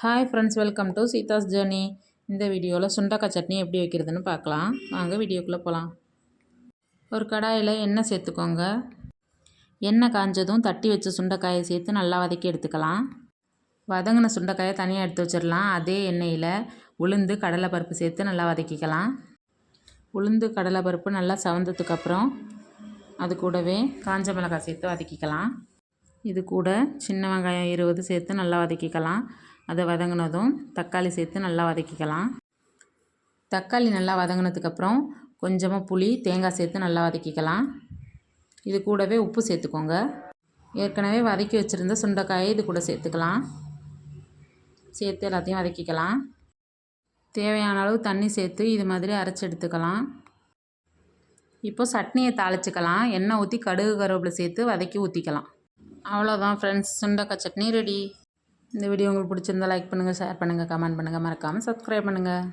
Hi friends, welcome to சீதாஸ் journey. இந்த வீடியோவில் சுண்டக்காய் சட்னி எப்படி வைக்கிறதுன்னு பார்க்கலாம். வாங்க வீடியோக்குள்ளே போகலாம். ஒரு கடாயில் எண்ணெய் சேர்த்துக்கோங்க. எண்ணெய் காஞ்சதும் தட்டி வச்ச சுண்டைக்காயை சேர்த்து நல்லா வதக்கி எடுத்துக்கலாம். வதங்கின சுண்டைக்காயை தனியாக எடுத்து வச்சிடலாம். அதே எண்ணெயில் உளுந்து கடலைப்பருப்பு சேர்த்து நல்லா வதக்கிக்கலாம். உளுந்து கடலைப்பருப்பு நல்லா சவந்ததுக்கப்புறம் அது கூடவே காஞ்ச மிளகாய் சேர்த்து வதக்கிக்கலாம். இது கூட சின்ன வெங்காயம் 20 சேர்த்து நல்லா வதக்கிக்கலாம். அதை வதங்கினதும் தக்காளி சேர்த்து நல்லா வதக்கிக்கலாம். தக்காளி நல்லா வதங்கினதுக்கப்புறம் கொஞ்சமாக புளி தேங்காய் சேர்த்து நல்லா வதக்கிக்கலாம். இது கூடவே உப்பு சேர்த்துக்கோங்க. ஏற்கனவே வதக்கி வச்சுருந்த சுண்டைக்காயை இது கூட சேர்த்துக்கலாம். சேர்த்து எல்லாத்தையும் வதக்கிக்கலாம். தேவையான அளவு தண்ணி சேர்த்து இது மாதிரி அரைச்சி எடுத்துக்கலாம். இப்போ சட்னியை தாளிச்சிக்கலாம். எண்ணெய் ஊற்றி கடுகு கருவேப்பிலை சேர்த்து வதக்கி ஊற்றிக்கலாம். அவ்வளோதான் ஃப்ரெண்ட்ஸ், சுண்டக்காய் சட்னி ரெடி. இந்த வீடியோ உங்களுக்கு பிடிச்சிருந்தா லைக் பண்ணுங்கள், ஷேர் பண்ணுங்கள், கமெண்ட் பண்ணுங்கள், மறக்காமல் சப்ஸ்கிரைப் பண்ணுங்கள்.